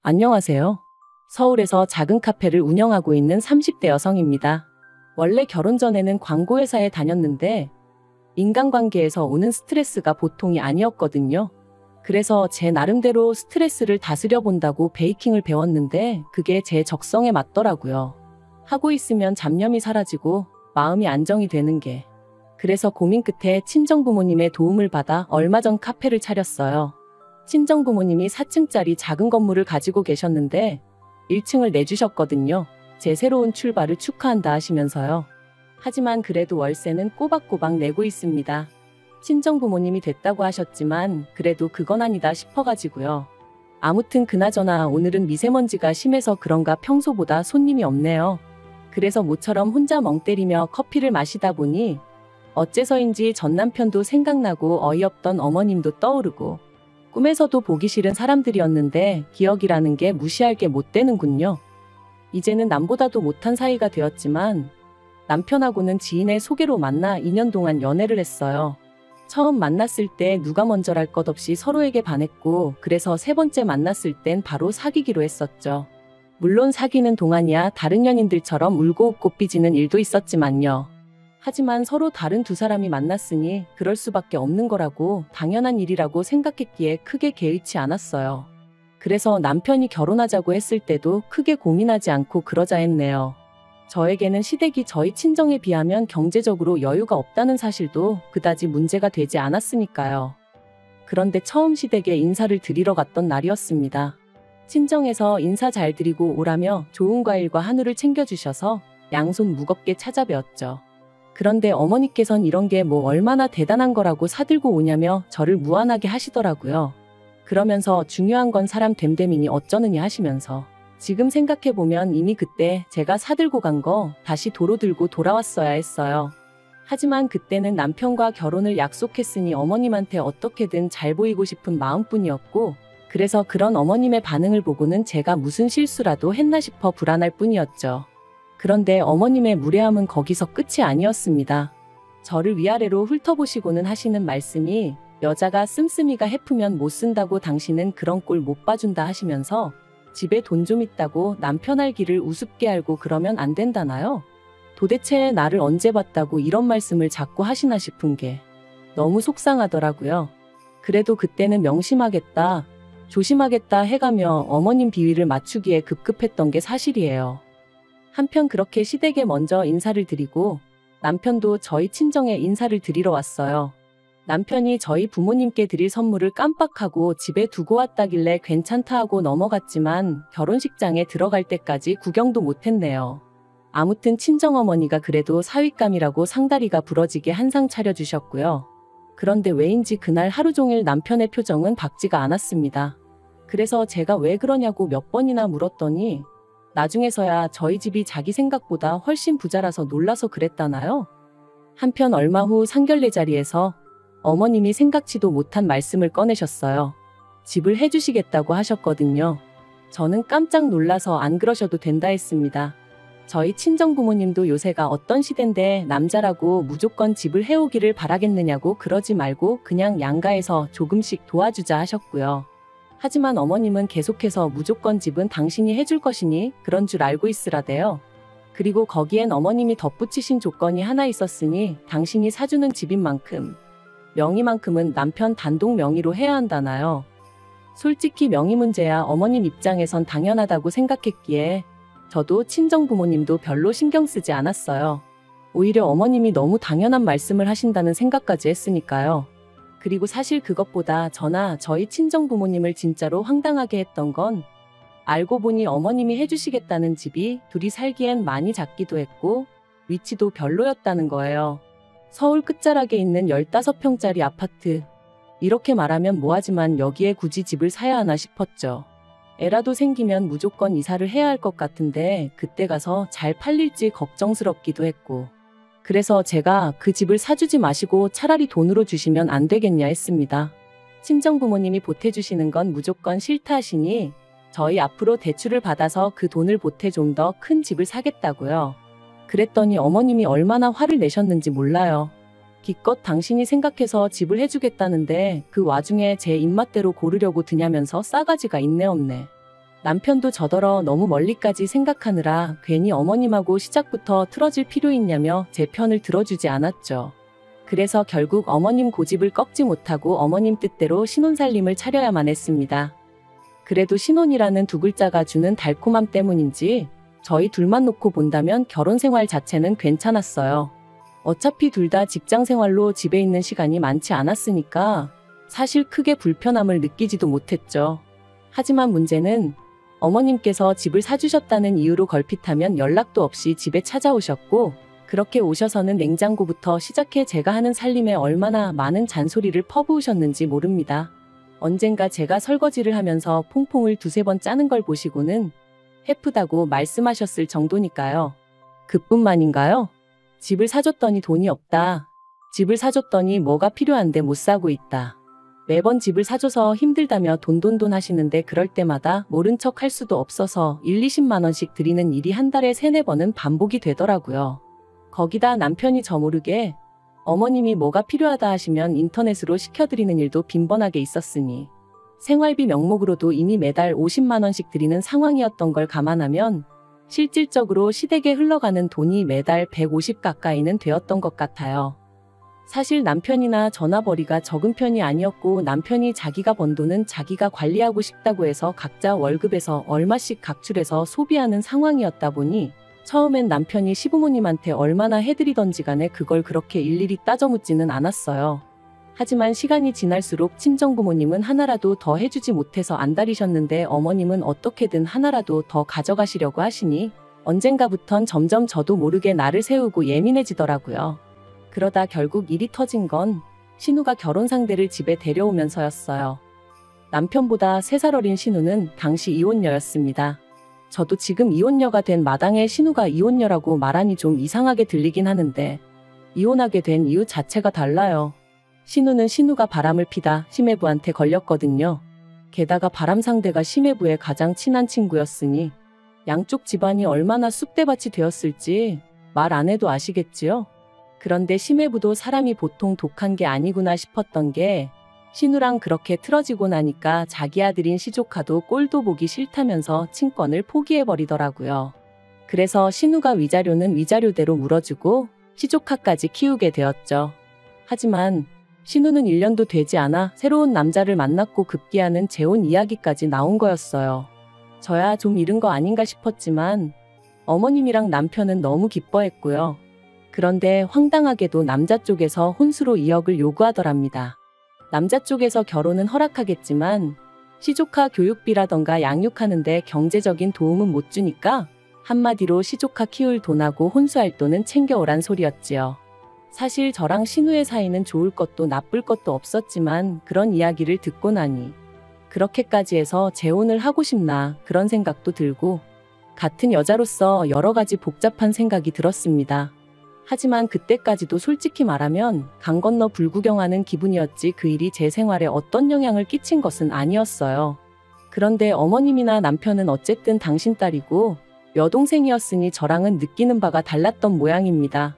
안녕하세요. 서울에서 작은 카페를 운영하고 있는 30대 여성입니다. 원래 결혼 전에는 광고회사에 다녔는데 인간관계에서 오는 스트레스가 보통이 아니었거든요. 그래서 제 나름대로 스트레스를 다스려 본다고 베이킹을 배웠는데 그게 제 적성에 맞더라고요. 하고 있으면 잡념이 사라지고 마음이 안정이 되는 게. 그래서 고민 끝에 친정부모님의 도움을 받아 얼마 전 카페를 차렸어요. 친정부모님이 4층짜리 작은 건물을 가지고 계셨는데 1층을 내주셨거든요. 제 새로운 출발을 축하한다 하시면서요. 하지만 그래도 월세는 꼬박꼬박 내고 있습니다. 친정부모님이 됐다고 하셨지만 그래도 그건 아니다 싶어가지고요. 아무튼 그나저나 오늘은 미세먼지가 심해서 그런가 평소보다 손님이 없네요. 그래서 모처럼 혼자 멍 때리며 커피를 마시다 보니 어째서인지 전 남편도 생각나고 어이없던 어머님도 떠오르고 꿈에서도 보기 싫은 사람들이었는데 기억이라는 게 무시할 게 못 되는군요. 이제는 남보다도 못한 사이가 되었지만 남편하고는 지인의 소개로 만나 2년 동안 연애를 했어요. 처음 만났을 때 누가 먼저랄 것 없이 서로에게 반했고 그래서 세 번째 만났을 땐 바로 사귀기로 했었죠. 물론 사귀는 동안이야 다른 연인들처럼 울고 웃고 삐지는 일도 있었지만요. 하지만 서로 다른 두 사람이 만났으니 그럴 수밖에 없는 거라고 당연한 일이라고 생각했기에 크게 개의치 않았어요. 그래서 남편이 결혼하자고 했을 때도 크게 고민하지 않고 그러자 했네요. 저에게는 시댁이 저희 친정에 비하면 경제적으로 여유가 없다는 사실도 그다지 문제가 되지 않았으니까요. 그런데 처음 시댁에 인사를 드리러 갔던 날이었습니다. 친정에서 인사 잘 드리고 오라며 좋은 과일과 한우를 챙겨주셔서 양손 무겁게 찾아뵈었죠. 그런데 어머니께선 이런 게 뭐 얼마나 대단한 거라고 사들고 오냐며 저를 무안하게 하시더라고요. 그러면서 중요한 건 사람 됨됨이니 어쩌느니 하시면서 지금 생각해보면 이미 그때 제가 사들고 간 거 다시 도로 들고 돌아왔어야 했어요. 하지만 그때는 남편과 결혼을 약속했으니 어머님한테 어떻게든 잘 보이고 싶은 마음뿐이었고 그래서 그런 어머님의 반응을 보고는 제가 무슨 실수라도 했나 싶어 불안할 뿐이었죠. 그런데 어머님의 무례함은 거기서 끝이 아니었습니다. 저를 위아래로 훑어보시고는 하시는 말씀이 여자가 씀씀이가 해프면 못 쓴다고 당신은 그런 꼴 못 봐준다 하시면서 집에 돈 좀 있다고 남편 알기를 우습게 알고 그러면 안 된다나요? 도대체 나를 언제 봤다고 이런 말씀을 자꾸 하시나 싶은 게 너무 속상하더라고요. 그래도 그때는 명심하겠다, 조심하겠다 해가며 어머님 비위를 맞추기에 급급했던 게 사실이에요. 한편 그렇게 시댁에 먼저 인사를 드리고 남편도 저희 친정에 인사를 드리러 왔어요. 남편이 저희 부모님께 드릴 선물을 깜빡하고 집에 두고 왔다길래 괜찮다 하고 넘어갔지만 결혼식장에 들어갈 때까지 구경도 못했네요. 아무튼 친정어머니가 그래도 사윗감이라고 상다리가 부러지게 한상 차려주셨고요. 그런데 왜인지 그날 하루 종일 남편의 표정은 밝지가 않았습니다. 그래서 제가 왜 그러냐고 몇 번이나 물었더니 나중에서야 저희 집이 자기 생각보다 훨씬 부자라서 놀라서 그랬다나요? 한편 얼마 후 상견례 자리에서 어머님이 생각지도 못한 말씀을 꺼내셨어요. 집을 해주시겠다고 하셨거든요. 저는 깜짝 놀라서 안 그러셔도 된다 했습니다. 저희 친정부모님도 요새가 어떤 시대인데 남자라고 무조건 집을 해오기를 바라겠느냐고 그러지 말고 그냥 양가에서 조금씩 도와주자 하셨고요. 하지만 어머님은 계속해서 무조건 집은 당신이 해줄 것이니 그런 줄 알고 있으라대요. 그리고 거기엔 어머님이 덧붙이신 조건이 하나 있었으니 당신이 사주는 집인 만큼 명의만큼은 남편 단독 명의로 해야 한다나요. 솔직히 명의 문제야 어머님 입장에선 당연하다고 생각했기에 저도 친정부모님도 별로 신경 쓰지 않았어요. 오히려 어머님이 너무 당연한 말씀을 하신다는 생각까지 했으니까요. 그리고 사실 그것보다 저나 저희 친정부모님을 진짜로 황당하게 했던 건 알고 보니 어머님이 해주시겠다는 집이 둘이 살기엔 많이 작기도 했고 위치도 별로였다는 거예요. 서울 끝자락에 있는 15평짜리 아파트. 이렇게 말하면 뭐하지만 여기에 굳이 집을 사야 하나 싶었죠. 애라도 생기면 무조건 이사를 해야 할 것 같은데 그때 가서 잘 팔릴지 걱정스럽기도 했고 그래서 제가 그 집을 사주지 마시고 차라리 돈으로 주시면 안 되겠냐 했습니다. 친정부모님이 보태주시는 건 무조건 싫다 하시니 저희 앞으로 대출을 받아서 그 돈을 보태 좀 더 큰 집을 사겠다고요. 그랬더니 어머님이 얼마나 화를 내셨는지 몰라요. 기껏 당신이 생각해서 집을 해주겠다는데 그 와중에 제 입맛대로 고르려고 드냐면서 싸가지가 있네 없네. 남편도 저더러 너무 멀리까지 생각하느라 괜히 어머님하고 시작부터 틀어질 필요 있냐며 제 편을 들어주지 않았죠. 그래서 결국 어머님 고집을 꺾지 못하고 어머님 뜻대로 신혼살림을 차려야만 했습니다. 그래도 신혼이라는 두 글자가 주는 달콤함 때문인지 저희 둘만 놓고 본다면 결혼 생활 자체는 괜찮았어요. 어차피 둘 다 직장 생활로 집에 있는 시간이 많지 않았으니까 사실 크게 불편함을 느끼지도 못했죠. 하지만 문제는 어머님께서 집을 사주셨다는 이유로 걸핏하면 연락도 없이 집에 찾아오셨고, 그렇게 오셔서는 냉장고부터 시작해 제가 하는 살림에 얼마나 많은 잔소리를 퍼부으셨는지 모릅니다. 언젠가 제가 설거지를 하면서 퐁퐁을 두세 번 짜는 걸 보시고는 해프다고 말씀하셨을 정도니까요. 그뿐만인가요? 집을 사줬더니 돈이 없다. 집을 사줬더니 뭐가 필요한데 못 사고 있다. 매번 집을 사줘서 힘들다며 돈돈돈 하시는데 그럴 때마다 모른 척 할 수도 없어서 20만 원씩 드리는 일이 한 달에 3-4번은 반복이 되더라고요. 거기다 남편이 저 모르게 어머님이 뭐가 필요하다 하시면 인터넷으로 시켜드리는 일도 빈번하게 있었으니 생활비 명목으로도 이미 매달 50만 원씩 드리는 상황이었던 걸 감안하면 실질적으로 시댁에 흘러가는 돈이 매달 150 가까이는 되었던 것 같아요. 사실 남편이나 전화벌이가 적은 편이 아니었고, 남편이 자기가 번 돈은 자기가 관리하고 싶다고 해서 각자 월급에서 얼마씩 각출해서 소비하는 상황이었다 보니 처음엔 남편이 시부모님한테 얼마나 해드리던지 간에 그걸 그렇게 일일이 따져 묻지는 않았어요. 하지만 시간이 지날수록 친정부모님은 하나라도 더 해주지 못해서 안달이셨는데 어머님은 어떻게든 하나라도 더 가져가시려고 하시니 언젠가부턴 점점 저도 모르게 나를 세우고 예민해지더라고요. 그러다 결국 일이 터진 건 신우가 결혼 상대를 집에 데려오면서였어요. 남편보다 3살 어린 신우는 당시 이혼녀였습니다. 저도 지금 이혼녀가 된 마당에 신우가 이혼녀라고 말하니 좀 이상하게 들리긴 하는데 이혼하게 된 이유 자체가 달라요. 신우는 신우가 바람을 피다 시매부한테 걸렸거든요. 게다가 바람 상대가 시매부의 가장 친한 친구였으니 양쪽 집안이 얼마나 쑥대밭이 되었을지 말 안 해도 아시겠지요? 그런데 시매부도 사람이 보통 독한 게 아니구나 싶었던 게 신우랑 그렇게 틀어지고 나니까 자기 아들인 시조카도 꼴도 보기 싫다면서 친권을 포기해버리더라고요. 그래서 신우가 위자료는 위자료대로 물어주고 시조카까지 키우게 되었죠. 하지만 신우는 1년도 되지 않아 새로운 남자를 만났고 급기야는 재혼 이야기까지 나온 거였어요. 저야 좀 이른 거 아닌가 싶었지만 어머님이랑 남편은 너무 기뻐했고요. 그런데 황당하게도 남자 쪽에서 혼수로 2억을 요구하더랍니다. 남자 쪽에서 결혼은 허락하겠지만 시조카 교육비라던가 양육하는데 경제적인 도움은 못 주니까 한마디로 시조카 키울 돈하고 혼수할 돈은 챙겨오란 소리였지요. 사실 저랑 신우의 사이는 좋을 것도 나쁠 것도 없었지만 그런 이야기를 듣고 나니 그렇게까지 해서 재혼을 하고 싶나 그런 생각도 들고 같은 여자로서 여러 가지 복잡한 생각이 들었습니다. 하지만 그때까지도 솔직히 말하면 강 건너 불구경하는 기분이었지 그 일이 제 생활에 어떤 영향을 끼친 것은 아니었어요. 그런데 어머님이나 남편은 어쨌든 당신 딸이고 여동생이었으니 저랑은 느끼는 바가 달랐던 모양입니다.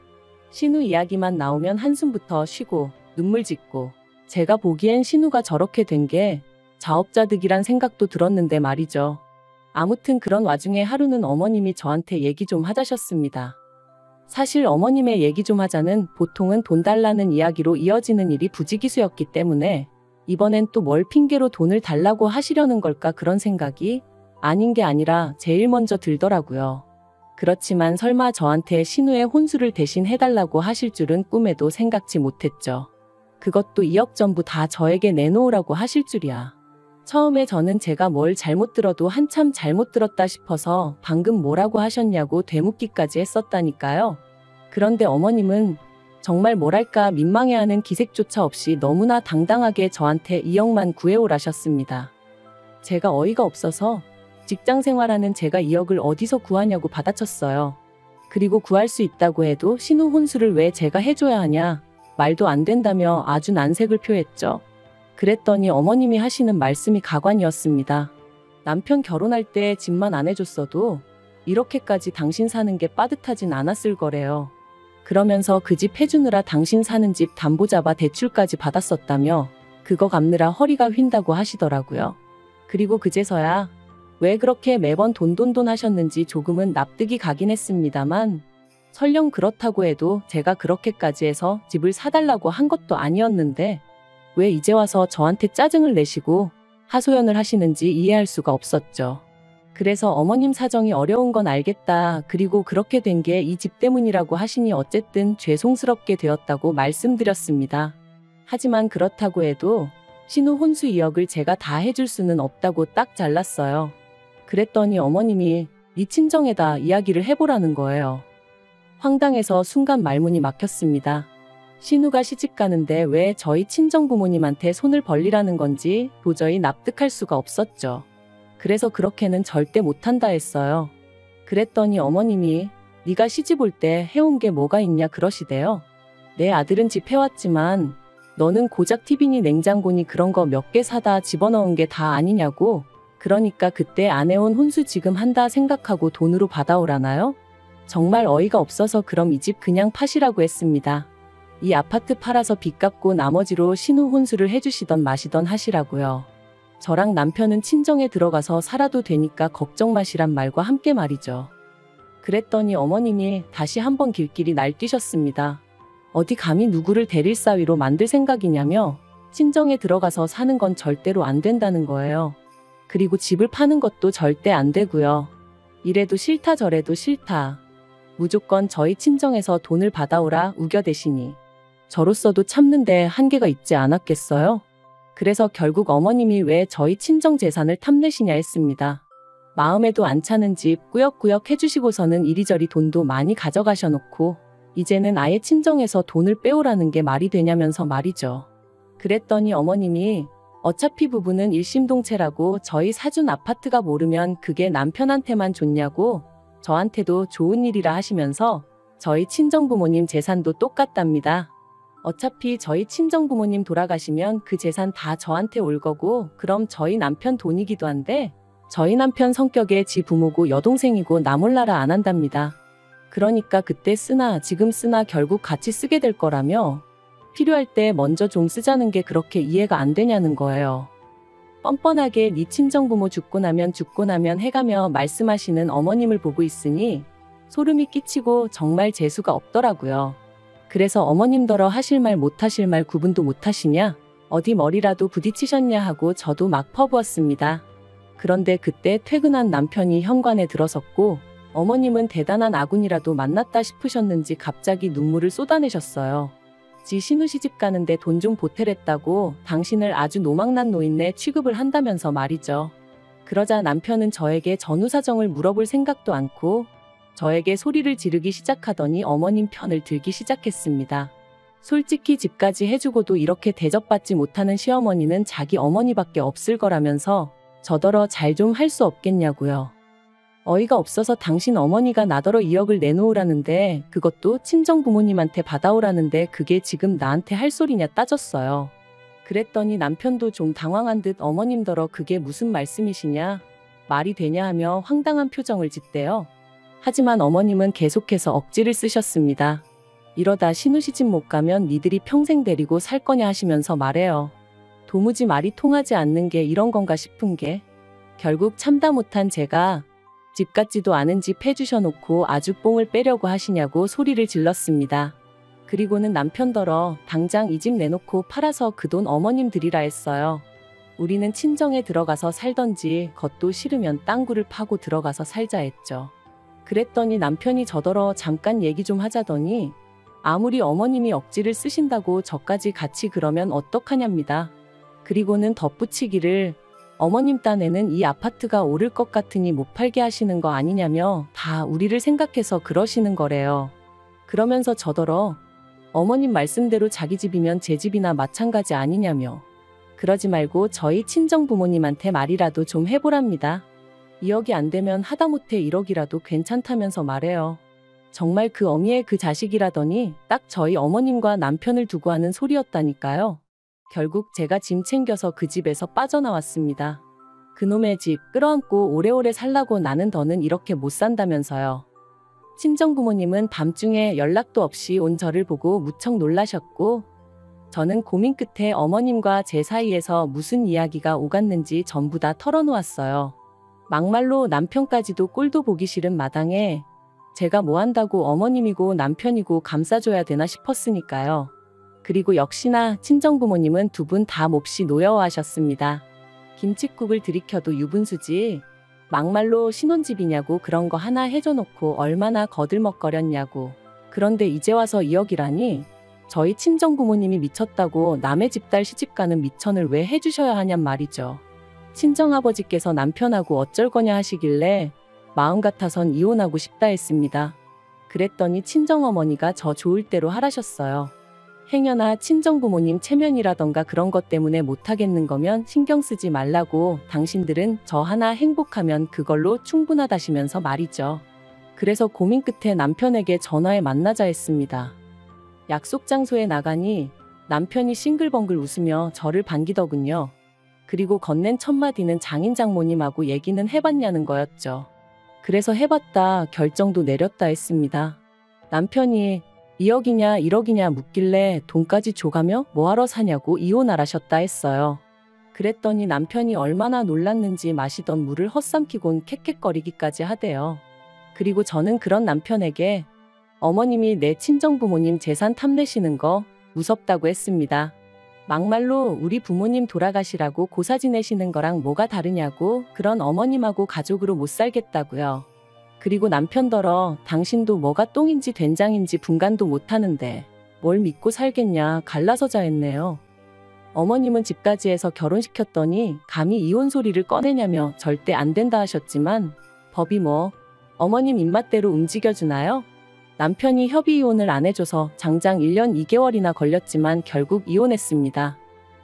신우 이야기만 나오면 한숨부터 쉬고 눈물 짓고 제가 보기엔 신우가 저렇게 된 게 자업자득이란 생각도 들었는데 말이죠. 아무튼 그런 와중에 하루는 어머님이 저한테 얘기 좀 하자셨습니다. 사실 어머님의 얘기 좀 하자는 보통은 돈 달라는 이야기로 이어지는 일이 부지기수였기 때문에 이번엔 또 뭘 핑계로 돈을 달라고 하시려는 걸까 그런 생각이 아닌 게 아니라 제일 먼저 들더라고요. 그렇지만 설마 저한테 신우의 혼수를 대신 해달라고 하실 줄은 꿈에도 생각지 못했죠. 그것도 2억 전부 다 저에게 내놓으라고 하실 줄이야. 처음에 저는 제가 뭘 잘못 들어도 한참 잘못 들었다 싶어서 방금 뭐라고 하셨냐고 되묻기까지 했었다니까요. 그런데 어머님은 정말 뭐랄까 민망해하는 기색조차 없이 너무나 당당하게 저한테 2억만 구해오라셨습니다. 제가 어이가 없어서 직장 생활하는 제가 2억을 어디서 구하냐고 받아쳤어요. 그리고 구할 수 있다고 해도 신우 혼수를 왜 제가 해줘야 하냐 말도 안 된다며 아주 난색을 표했죠. 그랬더니 어머님이 하시는 말씀이 가관이었습니다. 남편 결혼할 때 집만 안 해줬어도 이렇게까지 당신 사는 게 빠듯하진 않았을 거래요. 그러면서 그 집 해주느라 당신 사는 집 담보 잡아 대출까지 받았었다며 그거 갚느라 허리가 휜다고 하시더라고요. 그리고 그제서야 왜 그렇게 매번 돈돈돈 하셨는지 조금은 납득이 가긴 했습니다만 설령 그렇다고 해도 제가 그렇게까지 해서 집을 사달라고 한 것도 아니었는데 왜 이제 와서 저한테 짜증을 내시고 하소연을 하시는지 이해할 수가 없었죠. 그래서 어머님 사정이 어려운 건 알겠다. 그리고 그렇게 된 게 이 집 때문이라고 하시니 어쨌든 죄송스럽게 되었다고 말씀드렸습니다. 하지만 그렇다고 해도 신우 혼수 2억을 제가 다 해줄 수는 없다고 딱 잘랐어요. 그랬더니 어머님이 네 친정에다 이야기를 해보라는 거예요. 황당해서 순간 말문이 막혔습니다. 신우가 시집 가는데 왜 저희 친정 부모님한테 손을 벌리라는 건지 도저히 납득할 수가 없었죠. 그래서 그렇게는 절대 못한다 했어요. 그랬더니 어머님이 네가 시집 올 때 해온 게 뭐가 있냐 그러시대요. 내 아들은 집 해왔지만 너는 고작 TV니 냉장고니 그런 거 몇 개 사다 집어넣은 게 다 아니냐고. 그러니까 그때 안 해온 혼수 지금 한다 생각하고 돈으로 받아오라나요? 정말 어이가 없어서 그럼 이 집 그냥 파시라고 했습니다. 이 아파트 팔아서 빚 갚고 나머지로 신우 혼수를 해주시던 마시던 하시라고요. 저랑 남편은 친정에 들어가서 살아도 되니까 걱정 마시란 말과 함께 말이죠. 그랬더니 어머님이 다시 한번 길길이 날뛰셨습니다. 어디 감히 누구를 대릴 사위로 만들 생각이냐며 친정에 들어가서 사는 건 절대로 안 된다는 거예요. 그리고 집을 파는 것도 절대 안 되고요. 이래도 싫다 저래도 싫다. 무조건 저희 친정에서 돈을 받아오라 우겨대시니 저로서도 참는데 한계가 있지 않았겠어요? 그래서 결국 어머님이 왜 저희 친정 재산을 탐내시냐 했습니다. 마음에도 안 차는 집 꾸역꾸역 해주시고서는 이리저리 돈도 많이 가져가셔놓고 이제는 아예 친정에서 돈을 빼오라는 게 말이 되냐면서 말이죠. 그랬더니 어머님이 어차피 부부는 일심동체라고 저희 사준 아파트가 모르면 그게 남편한테만 좋냐고 저한테도 좋은 일이라 하시면서 저희 친정부모님 재산도 똑같답니다. 어차피 저희 친정부모님 돌아가시면 그 재산 다 저한테 올 거고 그럼 저희 남편 돈이기도 한데 저희 남편 성격에 지 부모고 여동생이고 나 몰라라 안 한답니다. 그러니까 그때 쓰나 지금 쓰나 결국 같이 쓰게 될 거라며 필요할 때 먼저 좀 쓰자는 게 그렇게 이해가 안 되냐는 거예요. 뻔뻔하게 네 친정부모 죽고 나면 해가며 말씀하시는 어머님을 보고 있으니 소름이 끼치고 정말 재수가 없더라고요. 그래서 어머님더러 하실 말 못하실 말 구분도 못하시냐? 어디 머리라도 부딪히셨냐 하고 저도 막 퍼부었습니다. 그런데 그때 퇴근한 남편이 현관에 들어섰고 어머님은 대단한 아군이라도 만났다 싶으셨는지 갑자기 눈물을 쏟아내셨어요. 지 신우 시집 가는데 돈 좀 보태랬다고 당신을 아주 노망난 노인네 취급을 한다면서 말이죠. 그러자 남편은 저에게 전후 사정을 물어볼 생각도 않고 저에게 소리를 지르기 시작하더니 어머님 편을 들기 시작했습니다. 솔직히 집까지 해주고도 이렇게 대접받지 못하는 시어머니는 자기 어머니밖에 없을 거라면서 저더러 잘 좀 할 수 없겠냐고요. 어이가 없어서 당신 어머니가 나더러 2억을 내놓으라는데 그것도 친정 부모님한테 받아오라는데 그게 지금 나한테 할 소리냐 따졌어요. 그랬더니 남편도 좀 당황한 듯 어머님더러 그게 무슨 말씀이시냐 말이 되냐 하며 황당한 표정을 짓대요. 하지만 어머님은 계속해서 억지를 쓰셨습니다. 이러다 신우 시집 못 가면 니들이 평생 데리고 살 거냐 하시면서 말해요. 도무지 말이 통하지 않는 게 이런 건가 싶은 게 결국 참다 못한 제가 집 같지도 않은 집 해주셔놓고 아주 뽕을 빼려고 하시냐고 소리를 질렀습니다. 그리고는 남편더러 당장 이 집 내놓고 팔아서 그 돈 어머님 드리라 했어요. 우리는 친정에 들어가서 살던지 그것도 싫으면 땅굴을 파고 들어가서 살자 했죠. 그랬더니 남편이 저더러 잠깐 얘기 좀 하자더니 아무리 어머님이 억지를 쓰신다고 저까지 같이 그러면 어떡하냐입니다. 그리고는 덧붙이기를 어머님 딴에는 이 아파트가 오를 것 같으니 못 팔게 하시는 거 아니냐며 다 우리를 생각해서 그러시는 거래요. 그러면서 저더러 어머님 말씀대로 자기 집이면 제 집이나 마찬가지 아니냐며 그러지 말고 저희 친정 부모님한테 말이라도 좀 해보랍니다. 2억이 안 되면 하다못해 1억이라도 괜찮다면서 말해요. 정말 그 어미의 그 자식이라더니 딱 저희 어머님과 남편을 두고 하는 소리였다니까요. 결국 제가 짐 챙겨서 그 집에서 빠져나왔습니다. 그놈의 집 끌어안고 오래오래 살라고 나는 더는 이렇게 못 산다면서요. 친정부모님은 밤중에 연락도 없이 온 저를 보고 무척 놀라셨고 저는 고민 끝에 어머님과 제 사이에서 무슨 이야기가 오갔는지 전부 다 털어놓았어요. 막말로 남편까지도 꼴도 보기 싫은 마당에 제가 뭐 한다고 어머님이고 남편이고 감싸줘야 되나 싶었으니까요. 그리고 역시나 친정부모님은 두 분 다 몹시 노여워하셨습니다. 김칫국을 들이켜도 유분수지. 막말로 신혼집이냐고 그런 거 하나 해줘놓고 얼마나 거들먹거렸냐고. 그런데 이제 와서 2억이라니 저희 친정부모님이 미쳤다고 남의 집 딸 시집가는 미천을 왜 해주셔야 하냔 말이죠. 친정아버지께서 남편하고 어쩔 거냐 하시길래 마음 같아선 이혼하고 싶다 했습니다. 그랬더니 친정어머니가 저 좋을 대로 하라셨어요. 행여나 친정부모님 체면이라던가 그런 것 때문에 못하겠는 거면 신경 쓰지 말라고, 당신들은 저 하나 행복하면 그걸로 충분하다시면서 말이죠. 그래서 고민 끝에 남편에게 전화해 만나자 했습니다. 약속 장소에 나가니 남편이 싱글벙글 웃으며 저를 반기더군요. 그리고 건넨 첫 마디는 장인 장모님하고 얘기는 해봤냐는 거였죠. 그래서 해봤다, 결정도 내렸다 했습니다. 남편이 2억이냐 1억이냐 묻길래 돈까지 줘가며 뭐하러 사냐고 이혼하라셨다 했어요. 그랬더니 남편이 얼마나 놀랐는지 마시던 물을 헛삼키곤 캑캑거리기까지 하대요. 그리고 저는 그런 남편에게 어머님이 내 친정부모님 재산 탐내시는 거 무섭다고 했습니다. 막말로 우리 부모님 돌아가시라고 고사 지내시는 거랑 뭐가 다르냐고, 그런 어머님하고 가족으로 못 살겠다고요. 그리고 남편더러 당신도 뭐가 똥인지 된장인지 분간도 못하는데 뭘 믿고 살겠냐 갈라서자 했네요. 어머님은 집까지 해서 결혼시켰더니 감히 이혼 소리를 꺼내냐며 절대 안 된다 하셨지만 법이 뭐 어머님 입맛대로 움직여주나요? 남편이 협의 이혼을 안 해줘서 장장 1년 2개월이나 걸렸지만 결국 이혼했습니다.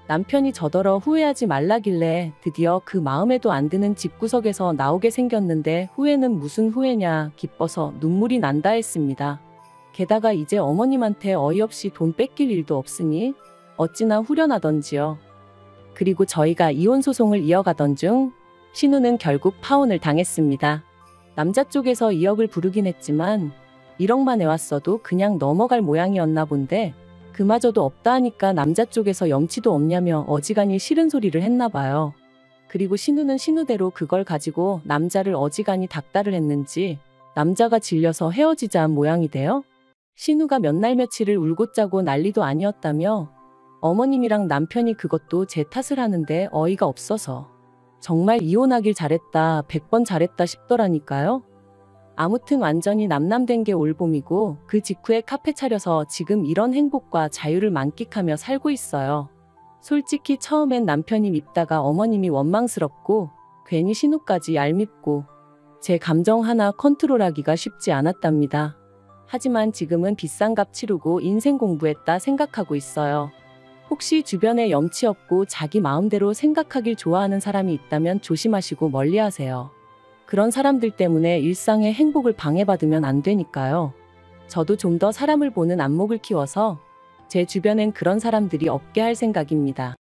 남편이 저더러 후회하지 말라길래 드디어 그 마음에도 안 드는 집구석에서 나오게 생겼는데 후회는 무슨 후회냐, 기뻐서 눈물이 난다 했습니다. 게다가 이제 어머님한테 어이없이 돈 뺏길 일도 없으니 어찌나 후련하던지요. 그리고 저희가 이혼 소송을 이어가던 중 신우는 결국 파혼을 당했습니다. 남자 쪽에서 2억을 부르긴 했지만 1억만 해왔어도 그냥 넘어갈 모양이었나 본데 그마저도 없다 하니까 남자 쪽에서 염치도 없냐며 어지간히 싫은 소리를 했나 봐요. 그리고 신우는 신우대로 그걸 가지고 남자를 어지간히 닥달을 했는지 남자가 질려서 헤어지자 한 모양이 돼요. 신우가 몇 날 며칠을 울고 짜고 난리도 아니었다며 어머님이랑 남편이 그것도 제 탓을 하는데 어이가 없어서 정말 이혼하길 잘했다, 100번 잘했다 싶더라니까요. 아무튼 완전히 남남된 게 올봄이고 그 직후에 카페 차려서 지금 이런 행복과 자유를 만끽하며 살고 있어요. 솔직히 처음엔 남편이 밉다가 어머님이 원망스럽고 괜히 신우까지 얄밉고 제 감정 하나 컨트롤하기가 쉽지 않았답니다. 하지만 지금은 비싼 값 치르고 인생 공부했다 생각하고 있어요. 혹시 주변에 염치 없고 자기 마음대로 생각하길 좋아하는 사람이 있다면 조심하시고 멀리하세요. 그런 사람들 때문에 일상의 행복을 방해받으면 안 되니까요. 저도 좀 더 사람을 보는 안목을 키워서 제 주변엔 그런 사람들이 없게 할 생각입니다.